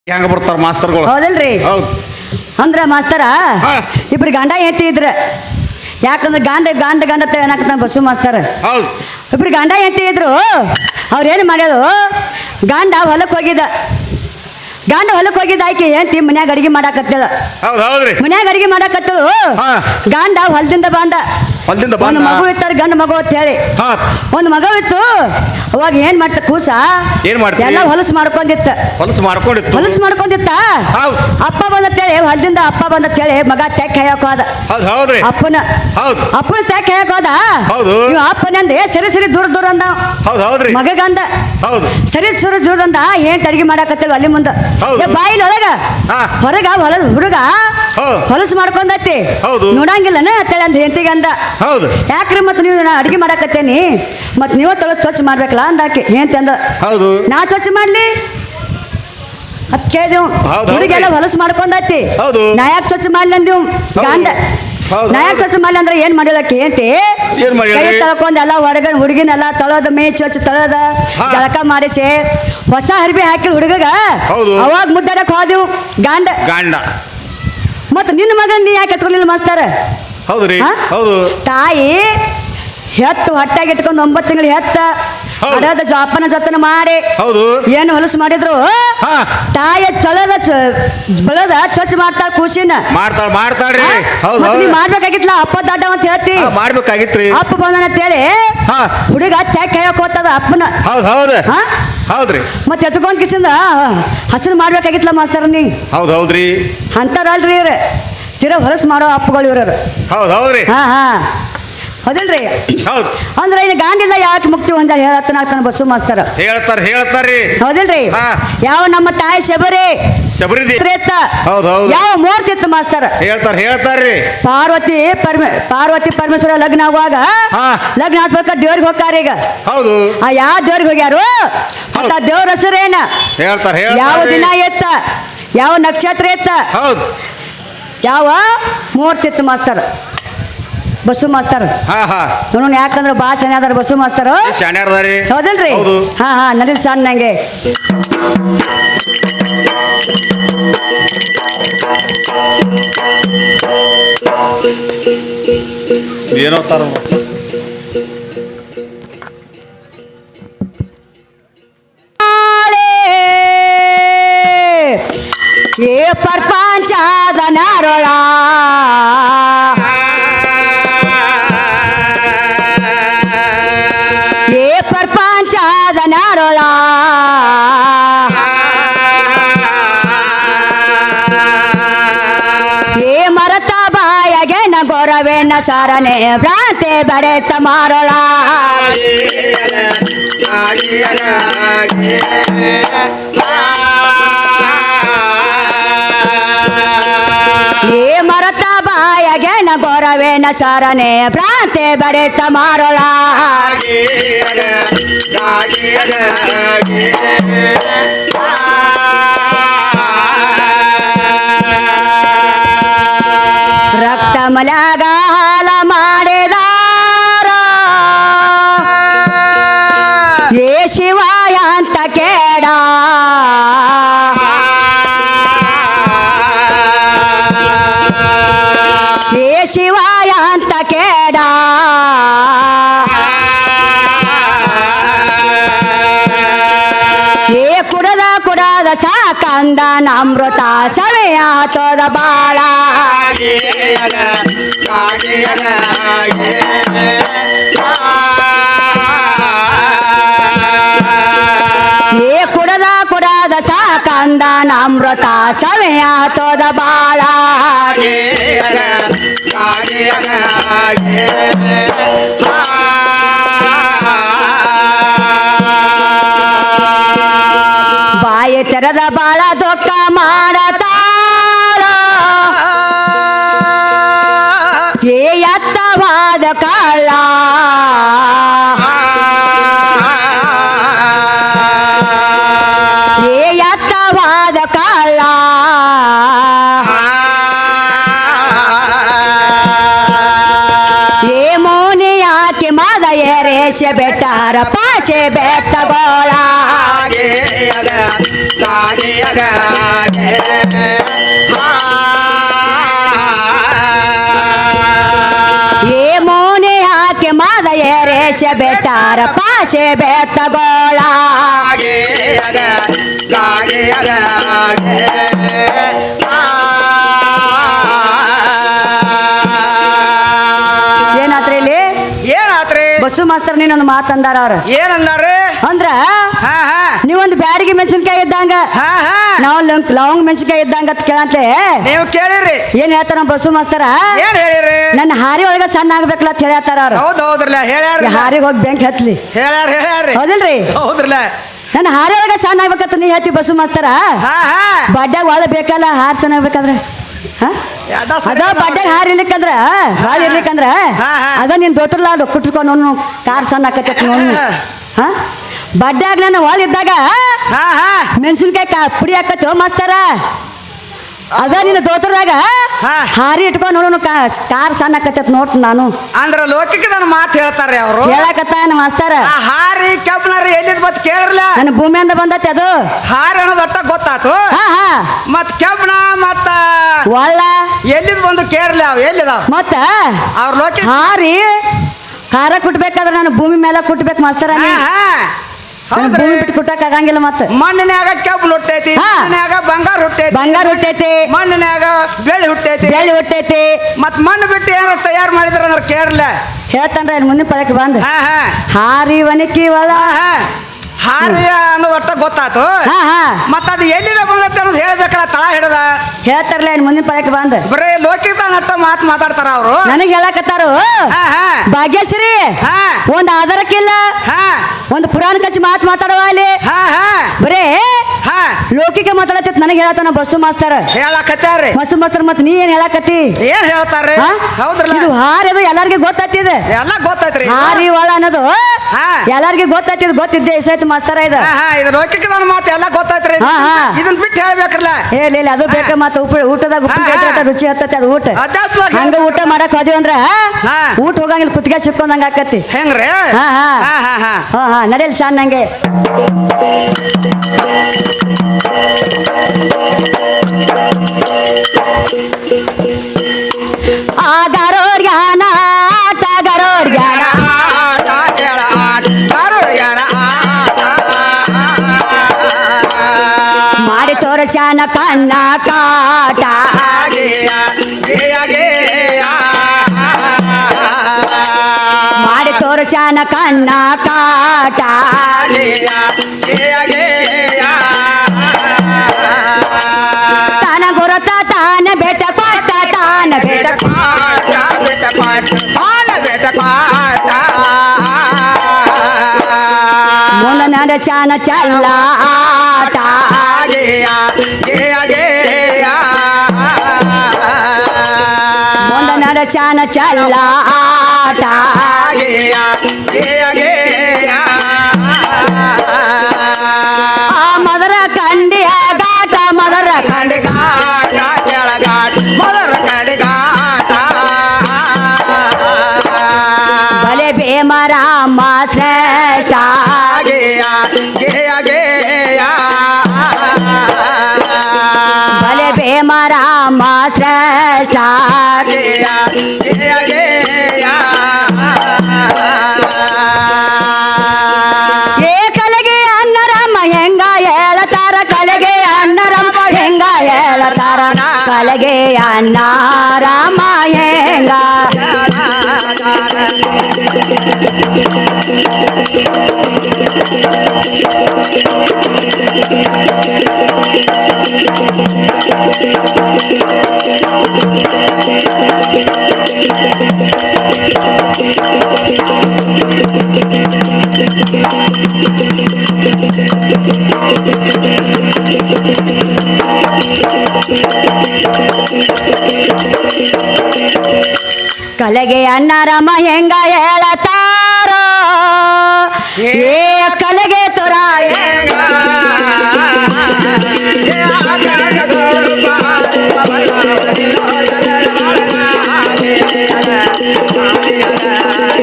ಹೆಂಗ ಬರ್ತಾರ ಮಾಸ್ತರ್ಗಳು? ಹೌದಲ್ರಿ? ಹೌದು. ಅಂದ್ರ ಮಾಸ್ತರ ಇಬ್ರು ಗಂಡ ಹೆಂಡತಿ ಇದ್ರ. ಯಾಕಂದ್ರೆ ಗಂಡ ಗಂಡ ಗಂಡ ಏನಾಗ್ತಾನ ಬಸ್ಸು ಮಾಸ್ತರ. ಹೌದು. ಇಬ್ರು ಗಂಡ ಹೆಂಡತಿ ಇದ್ರು. ಅವ್ರೇನು ಮಾಡ್ಯೋದು, ಗಂಡ ಹೊಲಕ್ಕೆ ಹೋಗಿದ್ದ. ಗಂಡ ಹೊಲಕ್ಕೆ ಹೋಗಿದ್ದ, ಆಯ್ಕೆ ಹೆಂಡತಿ ಮನ್ಯಾಗ ಅಡಿಗೆ ಮಾಡಾಕತ್ತೇಳ. ಹೌದು ಹೌದ್ರಿ. ಮನ್ಯಾಗ ಅಡಿಗೆ ಮಾಡಾಕತ್ತಳು. ಗಂಡ ಹೊಲದಿಂದ ಬಂದ. ಒಂದು ಮಗು ಇತ್ತಾರ, ಗಂಡ ಮಗು ಅಂತ ಹೇಳಿ ಒಂದು ಮಗು ಇತ್ತು. ಅವಾಗ ಏನ್ ಮಾಡ್ತ ಕೂಸ ಏನ್ ಮಾಡ್ತ ಎಲ್ಲ ಹೊಲಸು ಮಾಡ್ಕೊಂಡಿತ್ತ. ಹೊಲಸು ಮಾಡ್ಕೊಂಡಿತ್ತ. ಅಪ್ಪ ಬಂದತ್ತೇಳಿ ಹೊಲದಿಂದ ಅಪ್ಪ ಬಂದತ್ತೇಳಿ ಮಗ ತೆಕ್ ಹಾಯಕ್ ಹೋದ. ಅಪ್ಪನ ತೆಕ್ ಹಾಯಕ್ ಹೋದ. ನೀವು ಅಪ್ಪನಂದ್ರೆ ಸರಿ ಸರಿ ದೂರ ದೂರ ಅಂದ. ಮಗಗಂದ ಸರಿ ಸುರ ದೂರ ಅಂದ. ಏನ್ ಅಡಿಗೆ ಮಾಡಾಕತ್ತೇಳಿ ಅಲ್ಲಿ ಮುಂದ ಬಾಯಿಲ್ ಒಳಗ ಹೊರಗ ಹುಡುಗ ಹೊಲಸು ಮಾಡ್ಕೊಂಡತಿ. ನೋಡಂಗಿಲ್ಲನ ಅಂತೇಳಿ ಅಂದ ಹೆಂಡತಿಗೆ ಅಂದ. ಯಾಕ್ರಿ ಮತ್ ನೀವು ಅಡಿಗೆ ಮಾಡಾಕತ್ತೇನಿ, ಮತ್ ನೀವು ತೊಳೆದು ಸ್ವಚ್ಛ ಮಾಡ್ಬೇಕಲ್ಲ ಅಂದಾಕಿ ಹೆಂಡತಿ ಅಂದ. ನಾ ಸ್ವಚ್ಛ ಮಾಡ್ಲಿ ಅತ್ ಕೇಳಿದೆವು. ಹುಡುಗೆಲ್ಲ ಹೊಲಸು ಮಾಡ್ಕೊಂಡತಿ, ನಾ ಯಾಕೆ ಸ್ವಚ್ಛ ಮಾಡ್ಲಿ ಅಂದಿವ್. ಗಂಡ ನಾ ಯಾಕೆ ಸ್ವಚ್ಛ ಮಾಡ್ಲಿ ಅಂದ್ರೆ ಏನ್ ಮಾಡಿಲಕ್ಕಿ ಹೆಂಡತಿ ಕೈ ತಳ್ಕೊಂಡ್ ಎಲ್ಲ ಹೊರಗ ಹುಡುಗಿನೆಲ್ಲ ತೊಳೋದ ಮೇ ಸ್ವಚ್ಛ ತೊಳೋದ ಜಳಕ ಮಾಡಿಸಿ ಹೊಸ ಅರ್ಬಿ ಹಾಕಿ ಹುಡುಗಗ ಅವಾಗ ಮುದ್ದಾಡಕ್ ಹೋದೆವು. ಗಂಡ ಮತ್ ನಿನ್ನ ಮಗನ್ ನೀ ಯಾಕೆ ಎತ್ಕೊಲಿಲ್ಲ ಮಾಸ್ತರ? ತಾಯಿ ಹೆತ್ತು ಹೊಟ್ಟಾಗಿ ಇಟ್ಕೊಂಡು 9 ತಿಂಗಳು ಹೆತ್ತ ಅಡದ ಜೋಪಾನ ಜತನ ಮಾಡಿ ಏನು ಹೊಲಸು ಮಾಡಿದ್ರು. ತಾಯಿ ಬೆಳದ ಸ್ವಚ್ಛ ಮಾಡ್ತಾಳ, ಖುಷಿನ ಮಾಡ್ತಾಳ್ರಿ. ನೀ ಮಾಡ್ಬೇಕಾಗಿತ್ಲ. ಅಪ್ಪ ದೊಡ್ಡ ಅಂತ ಹೇಳ್ತಿ, ಮಾಡ್ಬೇಕಾಗಿತ್ರಿ. ಅಪ್ಪ ಬಂದನ ಅಂತೇಳಿ ಹುಡುಗ ತೆಕ್ ಹಾಯಕ್ ಹೋಗ್ತದ ಅಪ್ಪನ. ಹೌದ್ರಿ. ಮತ್ತೆ ಎತ್ಕೊಂಡ್ ಕಿಸಿಂದ ಹಸರು ಮಾಡ್ಬೇಕಾಗಿತ್ಲ ಮಾಸ್ತರ್ ನೀ. ಹೌದ್ರಿ. ಅಂತಾರಲ್ರಿ ಇವ್ರ ತೀರ ಹೊಲಸು ಮಾಡೋ ಅಪ್ಪಗಳು ಇವ್ರವ್ರು. ಹೌದಲ್ರಿ? ಅಂದ್ರೆ ಇನ್ನು ಗಾಂಡಿಲ್ಲ ಯಾಕೆ ಮುಕ್ತಿ ಹೊಂದ ಹೇಳತ್ತನಾಗ್ತಾನ ಬಸ್ಸು ಮಾಸ್ತರ. ಹೇಳ್ತಾರ್ರಿ. ಹೌದಲ್ರಿ? ಯಾವ ನಮ್ಮ ತಾಯಿ ಶಬರಿ ಯಾವ ಮೂರ್ತಿ ಇತ್ತು ಮಾಸ್ತರ. ಹೇಳ್ತಾರ್ರಿ. ಪಾರ್ವತಿ ಪರಮೇಶ್ವರ ಲಗ್ನ ಆಗುವಾಗ ಲಗ್ನ ಆಗ್ಬೇಕ ದೇವ್ರಿಗೆ ಹೋಗ್ತಾರ. ಈಗ ಯಾವ ದೇವ್ರಿಗೆ ಹೋಗ್ಯಾರು ಮತ್ತ ದೇವ್ರ ಹೆಸರೇನ, ಯಾವ ದಿನ ಎತ್ತ, ಯಾವ ನಕ್ಷತ್ರ ಎತ್ತ, ಯಾವ ಮೂರ್ತಿ ಇತ್ತು ಮಾಸ್ತರ ಬಸ್ಸು ಮಾಸ್ತರ್. ನೋಡೋಣ ಯಾಕಂದ್ರೆ ಭಾಳ ಸಣ್ಣ ಅದಾರ ಬಸ್ಸು ಮಾಸ್ತರ್. ಹೌದಲ್ರಿ? ನಡಿಲ್ ಸಣ್ಣ ನಂಗೆ ಏನೋತಾರ ಏ ಪ್ರಪಂಚದ ನಾರೋಳ ಪ್ರಪಂಚದ ನಾರೋಳ ಏ ಮರತ ಬಾಯಗೆ ನ ಗೊರವೆಣ್ಣ ಸಾರನೆ ಭ್ರಾಂತಿ ಬರೆತ ಮಾರೋಳ ಏ ಮರತ ಬಾಯಗೆ ನ ಗೊರವೆಣ್ಣ ಸಾರನೆ ಭ್ರಾಂತಿ ಬರೆತ ಮಾರೋಳ ರಕ್ತ ಮಲಗ ಹಾಲ ಮಾಡಿದಾರ ಏ ಶಿವಾಯ ಅಂತ ಕೇಡ ಏ ಶಿವಾಯ ಅಂತ ಕೇಡ ಏ ಕುಡದ ಸಾಕಂದ ಅಮೃತ ಸವೆಯ ತೋದ ಬಾಳ ಏ ಕುಡದ ಸಾಕಂದ ಅಮೃತ ಸವೆಯ ತೋದ ಬಾಳ ಬಾಯಿ ತೆರೆದ ಬಾಳ ದೊಕ್ಕ ಮಾಡತಾಳ ಏ ಎತ್ತವಾದ ಕಳ್ಳ ಏ ಎತ್ತವಾದ ಕಳ್ಳ ಏ ಮೋನಿ ಯಾಕೆ ಮದ ಏರೇಶ ಬೆಟ್ಟಾರ ಪಾಶೆ ಬೆಟ್ಟಗೋಳ ಏ ಮೋನೆ ಹಾಕಿ ಮಾದ ಏರೇಶ ಬೆಟ್ಟಾರ ಪಾಶೆ ಬೆತ್ತಗೋಳ ಏನಾತ್ರಿ ಇಲ್ಲಿ ಏನಾತ್ರಿ ಬಸ್ಸು ಮಾಸ್ತರ್ ನೀನೊಂದು ಮಾತಂದಾರ ಅವ್ರ ಏನಂದಾರ ಅಂದ್ರ ಹಾ ಹಾ ನೀವೊಂದು ಬ್ಯಾಡಿಗೆ ಮೆಣಸಿನ್ಕಾಯಿ ಇದ್ದಂಗ ಹಾ ಹಾ ನಾವು ಲವಂಗ ಮೆಣಸಿನ್ಕಾಯಿ ಇದ್ದಂಗ ಅಂತ ಕೇಳಂತೆ ನೀವು ಕೇಳಿರಿ ಏನ್ ಹೇಳ್ತಾರ ಬಸ್ಸು ಮಾಸ್ತರ ಏನ್ ಹೇಳಿರಿ ನನ್ನ ಹಾರಿ ಒಳಗ ಸಣ್ಣ ಆಗ್ಬೇಕಲ್ಲ ಅಂತ ಹೇಳ್ತಾರ ಅವ್ರು ಹೌದ್ ಹೌದ್ರಲ್ಲ ಹೇಳ್ಯಾರ ಹಾರಿಗೆ ಹೋಗಿ ಬೆಂಕಿ ಹತ್ಲಿ ಹೇಳ್ಯಾರ್ರಿ ಹೌದಿಲ್ರಿ ಹೌದ್ರಲ್ಲ ನನ್ನ ಹಾರಿ ಒಳಗ ಸಣ್ಣ ಆಗ್ಬೇಕಂತ ನೀ ಹೇಳ್ತಿ ಬಸ್ಸು ಮಾಸ್ತರ ಹಾ ಹಾ ಬಡ್ಡ್ಯಾಗ ಒಳ ಬೇಕಲ್ಲ ಹಾರ್ ಸಣ್ಣ ಆಗ್ಬೇಕಾದ್ರೆ ಎಡ ಅದ ಸರಿ ಬಡ್ಡ್ಯಾಗ ಹಾರ್ ಇರ್ಲಿಕ್ಕಂದ್ರ ಹಾಲ್ ಇರ್ಲಿಕ್ಕಂದ್ರ ಹಾ, ಹಾ. ಅದ ನಿನ್ ದೋತ್ರಲ್ಲ ಕುಟ್ಸ್ಕೊಂಡು ಕಾರ್ ಸಣ್ಣ ಆಕತ್ತ ನೋಡು ಹಾ ಬಡ್ಡ್ಯಾಗ ನನ್ನ ಒಳ ಇದ್ದಾಗ ಹಾ ಹಾ ಮೆಣಸಿನ್ಕಾಯಿ ಪುಡಿ ಹಾಕತ್ತೋ ಮಾಸ್ತರ ಅದ ನಿನ್ನ ದೋತ್ರದಾಗ ಹಾ. ಹಾರಿ ಇಟ್ಕೊಂಡು ನೋಡು ಕಾರ್ ಸಣ್ಣ ಆಕತ್ತ ನೋಡ್ತೀನಿ ನಾನು ಅಂದ್ರ ಲೋಕಕ್ಕೆ ನನ್ನ ಮಾತು ಹೇಳ್ತಾರ್ರಿ ಅವರು ಹೇಳಕತ್ತ ಮಾಸ್ತರ ಆ ಹಾರಿ ಕೆಬ್ಬನರಿ ಎಲ್ಲಿದ್ ಮತ್ ಕೇಳಿರ್ಲ ನನ್ನ ಭೂಮಿಯಿಂದ ಬಂದತ್ತೆ ಅದು ಹಾರಿ ಅನ್ನೋದು ಒಟ್ಟ ಗೊತ್ತಾತು ಹಾ ಹಾ ಮತ್ ಕೆಬ್ಬನ ಮತ್ತ ಒಳ್ಳ ಎಲ್ಲಿದ್ ಬಂದು ಕೇಳಲಿ ಅವ್ ಎಲ್ಲಿದಾವ್ ಮತ್ತ ಅವ್ರ ಲೋಕ ಹಾರಿ ಖಾರ ಕುಟ್ಬೇಕಾದ್ರೆ ನಾನು ಭೂಮಿ ಮೇಲೆ ಕುಟ್ಬೇಕು ಮಾಸ್ತರ ಹಾ ಹಾ ನಾನು ಹೌದ್ರಿ ಭೂಮಿ ಬಿಟ್ಟು ಕುಟ್ಟಕ್ ಆಗಂಗಿಲ್ಲ ಮತ್ತ ಮಣ್ಣಿನ್ಯಾಗ ಕೆಬ್ಬು ಹುಟ್ಟೈತಿ ಹಾ. ಮಣ್ಣಿನ್ಯಾಗ ಬಂಗಾರ ಹುಟ್ಟೈತಿ ಬಂಗಾರ ಹುಟ್ಟೈತಿ ಮಣ್ಣಿನ್ಯಾಗ ಬೆಳ್ಳಿ ಹುಟ್ಟೈತಿ ಬೆಳ್ಳಿ ಹುಟ್ಟೈತಿ ಮತ್ ಮಣ್ಣು ಬಿಟ್ಟು ಏನಾರ ತಯಾರು ಮಾಡಿದ್ರ ಅಂದ್ರೆ ಕೇಳಲ್ಲ ಹೇಳ್ತಾನ್ರ ಇಲ್ಲಿ ಮುಂದಿನ ಪಳಕ್ಕೆ ಬಂದ್ ಹಾ ಹಾ ಹಾರಿ ಒಣಕಿ ಒಳ ಹಾ ಹಾ ಹಾರಿ ಅನ್ನೋದು ಒಟ್ಟ ಗೊತ್ತಾತು ಹಾ ಹಾ ಮತ್ತ ಅದು ಎಲ್ಲಿದ ಬಂದತ್ತೆ ಅನ್ನೋದು ಹೇಳ್ಬೇಕಲ್ಲ ತಳ ಹಿಡದ ಹೇಳ್ತಾರಲ್ಲ ಇಲ್ಲಿ ಮುಂದಿನ ಪಳಕ್ಕೆ ಬಂದ್ ಬರೇ ಲೋಕಿತ ನಟ್ಟ ಮಾತಾಡ್ತಾರ ಅವರು ನನಗ್ ಹೇಳಕತ್ತಾರು ಹಾ ಹಾ ಭಾಗ್ಯಶ್ರೀ ಹಾ ಒಂದ್ ಆಧಾರಕ್ಕಿಲ್ಲ ಹಾ ಒಂದು ಪುರಾಣ ಕಚ್ಚಿ ಮಾತಾಡವ ಅಲ್ಲಿ ಹಾ ಹಾ ಬರೇ ಹಾ ಲೋಕಿಗೆ ಮಾತಾಡತ್ತಿತ್ ನನಗೆ ಹೇಳತ್ತಾನ ಬಸ್ಸು ಮಾಸ್ತರ್ ಹೇಳಕತ್ತಾರ್ರಿ ಬಸ್ಸು ಮಾಸ್ತರ್ ಮತ್ ನೀ ಏನ್ ಹೇಳಕತ್ತಿ ಏನ್ ಹೇಳ್ತಾರ್ರಿ ಹಾ? ಹೌದ್ರಲ್ಲ ಇದು ಹಾರಿ ಅದು ಎಲ್ಲಾರ್ಗಿ ಗೊತ್ತಾತಿದೆ ಎಲ್ಲ ಗೊತ್ತೈತ್ರಿ ಹಾರಿ ಒಳ ಅನ್ನೋದು ಹಾ. ಎಲ್ಲಾರ್ಗಿ ಗೊತ್ತಾತಿದ್ ಗೊತ್ತಿದ್ದೆ ಇಸೈತ್ ಮಾಸ್ತರ ಇದು ಹಾ ಹಾ ಇದು ಲೋಕಿಕ ನನ್ನ ಮಾತು ಎಲ್ಲ ಗೊತ್ತೈತ್ರಿ ಹಾ, ಹಾ. ಇದನ್ ಬಿಟ್ಟು ಹೇಳ್ಬೇಕ್ರಲ್ಲ ಇಲ್ಲ ಅದು ಬೇಕ ಮತ್ತ ಊಟದಾಗ ಉಪ್ಪಿನಕಾಯಿ ಹಾ, ಹಾ. ಹಾಕಿ ರುಚಿ ಹತ್ತತಿ ಅದು ಊಟ ಅಧ್ಯಾತ್ಮ ಹಂಗ ಊಟ ಮಾಡಕ್ ಹೋದಿವಿ ಅಂದ್ರ ಹಾ. ಊಟ ಹೋಗಂಗಿಲ್ಲ ಕುತ್ತಿಗೆ ಸಿಕ್ಕೊಂಡಂಗ ಆಕತಿ ಹೆಂಗ್ರಿ ಹಾ ಹಾ ಹಾ ಹಾ ಹಾ ಹಾ ಹಾ ನಡೆಯಲ್ ಸಣ್ಣ ನಂಗೆ ಆಗರೋರ್ ಜ್ಞಾನ ಆಟಗಾರೋರ್ ಜ್ಞಾನ ಆಟ ಕೇಳ ಆಟ ಕಾರುಳ್ಯಾನ ಮಾಡಿ ತೋರಸಾನ ಕಣ್ಣ ಕಾಟ ಮಾಡಿ ತೋರಸಾನ ಕಣ್ಣ ಕಾಟ ತಾನ ಗುರತ ತಾನ ಬೆಟ್ಟ ಕೊಟ್ಟ ತಾನ ಬೆಟ್ಟ ಮುಂದ ನರಸಾನ ಚಲ್ಲ ಆಟ ಮುಂದ ನರಸಾನ ಚಲ್ಲ ಆಟ ಆ ಮದರ ಕಂಡಿಯ ಗಾಟ ಮದರ ಕಂಡಿ ಬಲೆ ಭೀಮರಾಮ ಶ್ರೇಷ್ಠ ಬಲೆ ಭೀಮರಾಮ ಶ್ರೇಷ್ಠ ಏ ಕಲೆಗೆ ಅನ್ನರಮ್ಮ ಹೆಂಗ ಹೇಳತಾರ ಕಲೆಗೆ ಅನ್ನರಮ್ಮ ಹೆಂಗ ಹೇಳತಾರ ಕಲೆಗೆ ಅನ್ನ ರಾಮ ಹೆಂಗ ಕಲೆಗೆ ಅನ್ನರಮ್ಮ ಹೆಂಗ ಹೇಳತಾರೋ ಏ ಕಲೆಗೆ ತೋರ Yeah.